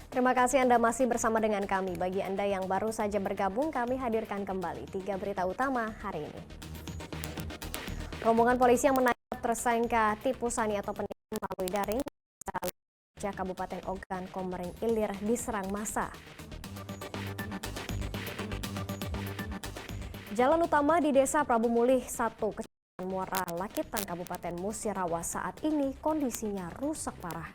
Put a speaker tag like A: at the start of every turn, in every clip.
A: Terima kasih Anda masih bersama dengan kami. Bagi Anda yang baru saja bergabung, kami hadirkan kembali 3 berita utama hari ini. Rombongan polisi yang menangkap tersangka tipu sani atau penipuan melalui daring di Kabupaten Ogan Komering Ilir diserang massa. Jalan utama di Desa Prabu Mulih 1, Kecamatan Muara Lakitan, Kabupaten Musirawas saat ini kondisinya rusak parah.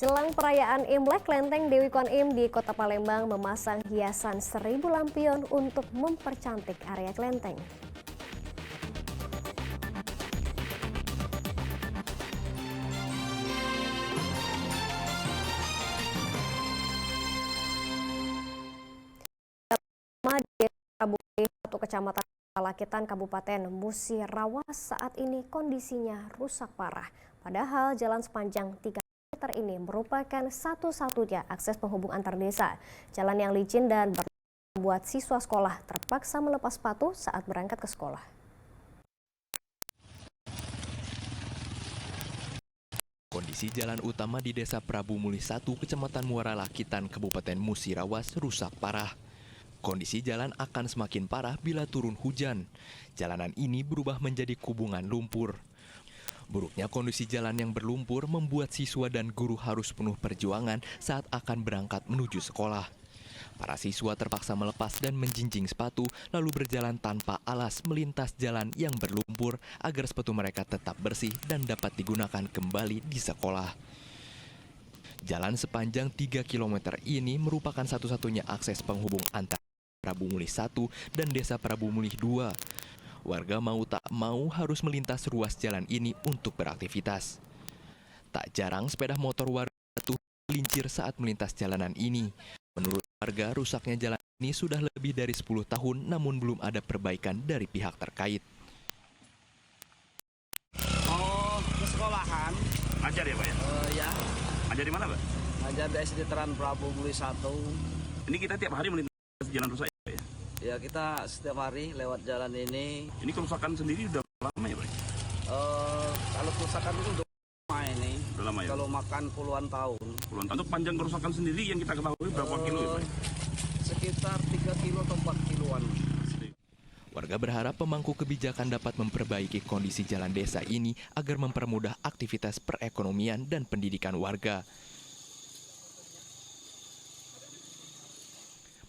A: Jelang perayaan Imlek, Klenteng Dewi Kwan Im di Kota Palembang memasang hiasan 1000 lampion untuk mempercantik area kelenteng. Di Prabu Mulih 1, Kecamatan Lakitan, Kabupaten Musirawas saat ini kondisinya rusak parah. Padahal jalan sepanjang 3 ini merupakan satu-satunya akses penghubung antar desa. Jalan yang licin dan membuat siswa sekolah terpaksa melepas sepatu saat berangkat ke sekolah.
B: Kondisi jalan utama di Desa Prabu Mulih 1, Kecamatan Muara Lakitan, Kabupaten Musirawas rusak parah. Kondisi jalan akan semakin parah bila turun hujan. Jalanan ini berubah menjadi kubungan lumpur. Buruknya kondisi jalan yang berlumpur membuat siswa dan guru harus penuh perjuangan saat akan berangkat menuju sekolah. Para siswa terpaksa melepas dan menjinjing sepatu lalu berjalan tanpa alas melintas jalan yang berlumpur agar sepatu mereka tetap bersih dan dapat digunakan kembali di sekolah. Jalan sepanjang 3 km ini merupakan satu-satunya akses penghubung antara Prabu Mulih 1 dan Desa Prabu Mulih 2. Warga mau tak mau harus melintas ruas jalan ini untuk beraktivitas. Tak jarang sepeda motor warga tergelincir saat melintas jalanan ini. Menurut warga, rusaknya jalan ini sudah lebih dari 10 tahun namun belum ada perbaikan dari pihak terkait.
C: Oh, ke sekolahan.
D: Ngajar ya Pak ya?
C: Ya.
D: Ngajar di mana Pak?
C: Ngajar di SD Teran Prabu Mulih 1.
D: Ini kita tiap hari melintas jalan rusak ya Pak ya?
C: Ya, kita setiap hari lewat jalan ini.
D: Ini kerusakan sendiri udah lama ya Pak?
C: Kalau kerusakan itu udah lama ini.
D: Udah lama ya?
C: Kalau makan puluhan tahun.
D: Puluhan tahun. Untuk panjang kerusakan sendiri yang kita ketahui berapa kilo ya Pak?
C: Sekitar 3 kilo atau 4 kiloan.
B: Warga berharap pemangku kebijakan dapat memperbaiki kondisi jalan desa ini agar mempermudah aktivitas perekonomian dan pendidikan warga.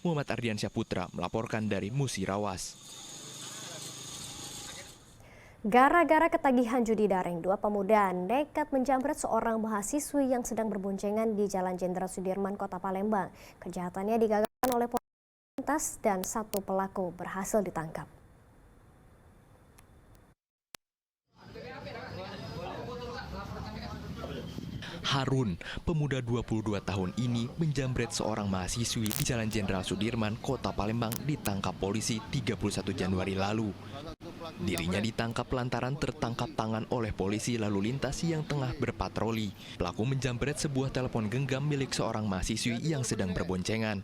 B: Muhammad Ardiansyah Putra melaporkan dari Musirawas.
A: Gara-gara ketagihan judi daring, 2 pemuda nekat menjamret seorang mahasiswi yang sedang berboncengan di Jalan Jenderal Sudirman, Kota Palembang. Kejahatannya digagalkan oleh polisi dan 1 pelaku berhasil ditangkap.
B: Harun, pemuda 22 tahun ini menjamret seorang mahasiswi di Jalan Jenderal Sudirman, Kota Palembang ditangkap polisi 31 Januari lalu. Dirinya ditangkap lantaran tertangkap tangan oleh polisi lalu lintas yang tengah berpatroli. Pelaku menjamret sebuah telepon genggam milik seorang mahasiswi yang sedang berboncengan.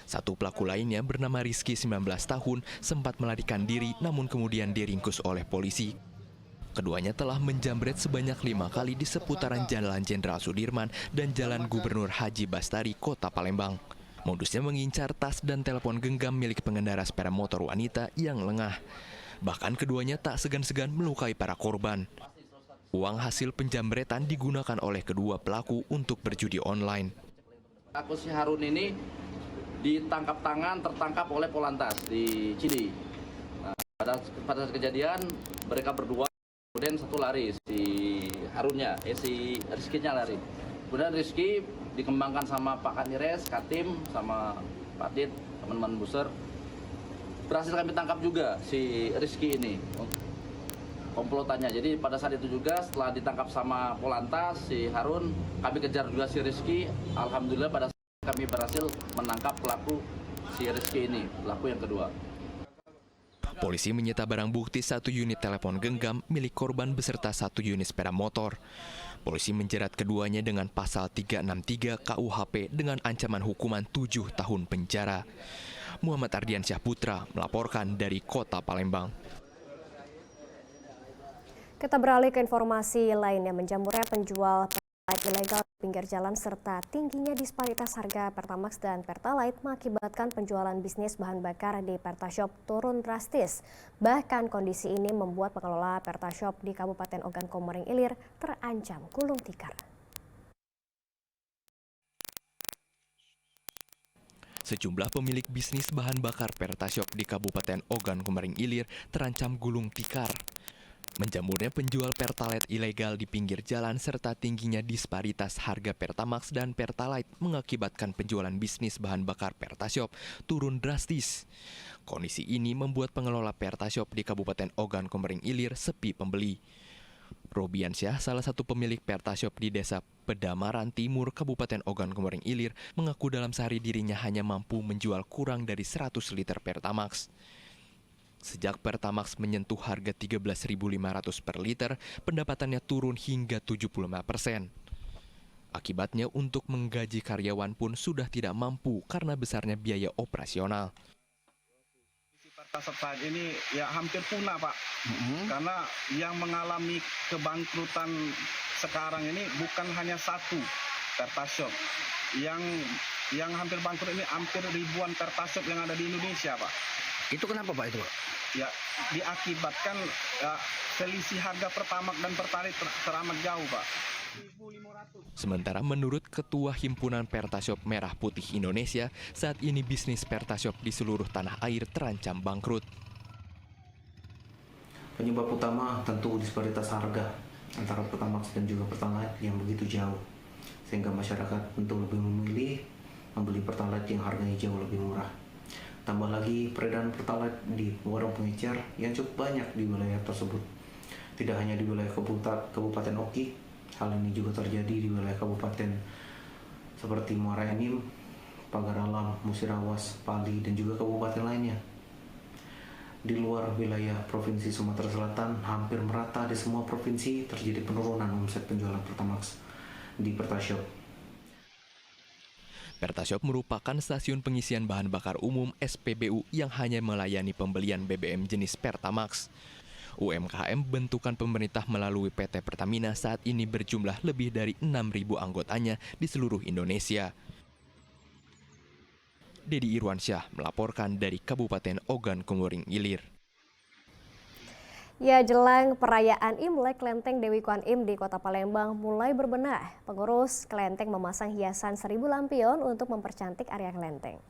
B: 1 pelaku lainnya bernama Rizky 19 tahun sempat melarikan diri namun kemudian diringkus oleh polisi. Keduanya telah menjamret sebanyak 5 kali di seputaran Jalan Jenderal Sudirman dan Jalan Gubernur Haji Bastari, Kota Palembang. Modusnya mengincar tas dan telepon genggam milik pengendara sepeda motor wanita yang lengah. Bahkan keduanya tak segan-segan melukai para korban. Uang hasil penjamretan digunakan oleh kedua pelaku untuk berjudi online.
E: Aku si Harun ini ditangkap tangan, tertangkap oleh Polantas di Cidi. Nah, pada kejadian mereka berdua. Kemudian 1 lari, si Harunnya, si Rizky-nya lari. Kemudian Rizky dikembangkan sama Pak Kanires, Katim, sama Pak Dit, teman-teman buser. Berhasil kami tangkap juga si Rizky ini, komplotannya. Jadi pada saat itu juga setelah ditangkap sama Polantas, si Harun, kami kejar juga si Rizky. Alhamdulillah pada saat kami berhasil menangkap pelaku si Rizky ini, pelaku yang kedua.
B: Polisi menyita barang bukti 1 unit telepon genggam milik korban beserta 1 unit sepeda motor. Polisi menjerat keduanya dengan pasal 363 KUHP dengan ancaman hukuman 7 tahun penjara. Muhammad Ardiansyah Putra melaporkan dari Kota Palembang.
A: Kita beralih ke informasi lainnya. Menjamurnya penjual ilegal di pinggir jalan serta tingginya disparitas harga Pertamax dan Pertalite mengakibatkan penjualan bisnis bahan bakar di Pertashop turun drastis. Bahkan kondisi ini membuat pengelola Pertashop di Kabupaten Ogan Komering Ilir terancam gulung tikar.
B: Sejumlah pemilik bisnis bahan bakar Pertashop di Kabupaten Ogan Komering Ilir terancam gulung tikar. Menjamurnya penjual Pertalite ilegal di pinggir jalan serta tingginya disparitas harga Pertamax dan Pertalite mengakibatkan penjualan bisnis bahan bakar Pertashop turun drastis. Kondisi ini membuat pengelola Pertashop di Kabupaten Ogan Komering Ilir sepi pembeli. Robiansyah, salah satu pemilik Pertashop di Desa Pedamaran Timur, Kabupaten Ogan Komering Ilir, mengaku dalam sehari dirinya hanya mampu menjual kurang dari 100 liter Pertamax. Sejak Pertamax menyentuh harga Rp13.500 per liter, pendapatannya turun hingga 75%. Akibatnya untuk menggaji karyawan pun sudah tidak mampu karena besarnya biaya operasional.
C: Pertashop saat ini ya hampir punah, Pak. Karena yang mengalami kebangkrutan sekarang ini bukan hanya satu Pertashop. Yang hampir bangkrut ini hampir ribuan Pertashop yang ada di Indonesia, Pak.
F: Itu kenapa Pak itu Pak?
C: Ya, diakibatkan selisih harga Pertamax dan Pertalite teramat jauh, Pak.
B: Sementara menurut Ketua Himpunan Pertashop Merah Putih Indonesia, saat ini bisnis Pertashop di seluruh tanah air terancam bangkrut.
G: Penyebab utama tentu disparitas harga antara Pertamax dan juga Pertalite yang begitu jauh, sehingga masyarakat tentu lebih memilih membeli Pertalite yang harganya jauh lebih murah. Tambah lagi peredaran Pertalite di warung pengecer yang cukup banyak di wilayah tersebut. Tidak hanya di wilayah Kabupaten Oki, hal ini juga terjadi di wilayah kabupaten seperti Muara Enim, Pagar Alam, Musirawas, Pali, dan juga kabupaten lainnya. Di luar wilayah Provinsi Sumatera Selatan, hampir merata di semua provinsi terjadi penurunan omset penjualan Pertamax di Pertashop.
B: Pertashop merupakan stasiun pengisian bahan bakar umum SPBU yang hanya melayani pembelian BBM jenis Pertamax. UMKM bentukan pemerintah melalui PT Pertamina saat ini berjumlah lebih dari 6.000 anggotanya di seluruh Indonesia. Dedi Irwansyah melaporkan dari Kabupaten Ogan Komering Ilir.
A: Ya, jelang perayaan Imlek, Kelenteng Dewi Kwan Im di Kota Palembang mulai berbenah. Pengurus kelenteng memasang hiasan 1000 lampion untuk mempercantik area kelenteng.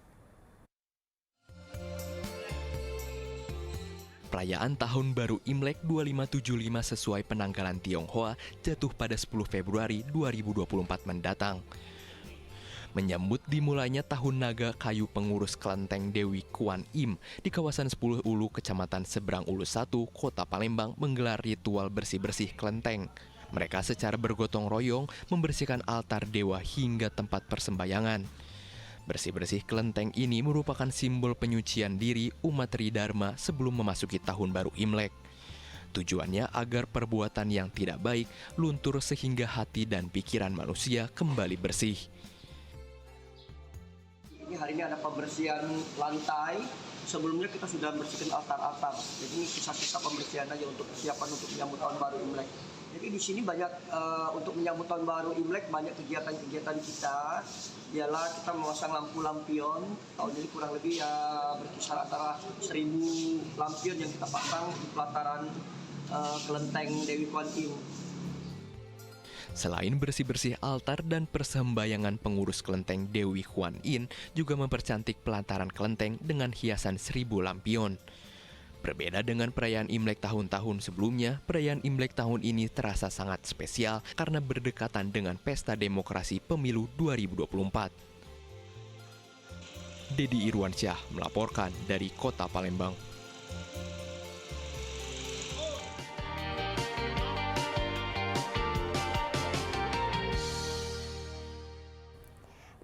B: Perayaan Tahun Baru Imlek 2575 sesuai penanggalan Tionghoa jatuh pada 10 Februari 2024 mendatang. Menyambut dimulainya Tahun Naga Kayu pengurus Kelenteng Dewi Kwan Im di kawasan 10 Ulu, Kecamatan Seberang Ulu 1, Kota Palembang menggelar ritual bersih-bersih kelenteng. Mereka secara bergotong royong membersihkan altar dewa hingga tempat persembayangan. Bersih-bersih kelenteng ini merupakan simbol penyucian diri umat Tridharma sebelum memasuki Tahun Baru Imlek. Tujuannya agar perbuatan yang tidak baik luntur sehingga hati dan pikiran manusia kembali bersih.
H: Ini hari ini ada pembersihan lantai. Sebelumnya kita sudah membersihkan altar-altar. Jadi ini sisa-sisa pembersihan aja untuk persiapan untuk menyambut Tahun Baru Imlek. Jadi di sini banyak untuk menyambut Tahun Baru Imlek banyak kegiatan-kegiatan kita. Ialah kita memasang lampu lampion. Tahun ini kurang lebih ya berkisar antara 1000 lampion yang kita pasang di pelataran kelenteng Dewi Kwan Im.
B: Selain bersih-bersih altar dan persembayangan, pengurus kelenteng Dewi Kwan Im juga mempercantik pelataran kelenteng dengan hiasan 1000 lampion. Berbeda dengan perayaan Imlek tahun-tahun sebelumnya, perayaan Imlek tahun ini terasa sangat spesial karena berdekatan dengan Pesta Demokrasi Pemilu 2024. Dedi Irwansyah melaporkan dari Kota Palembang.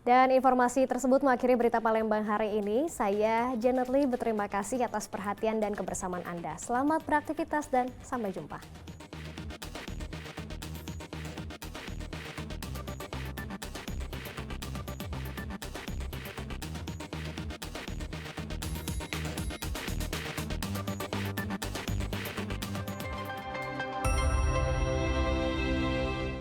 A: Dan informasi tersebut mengakhiri berita Palembang hari ini. Saya Janet Lee berterima kasih atas perhatian dan kebersamaan Anda. Selamat beraktivitas dan sampai jumpa.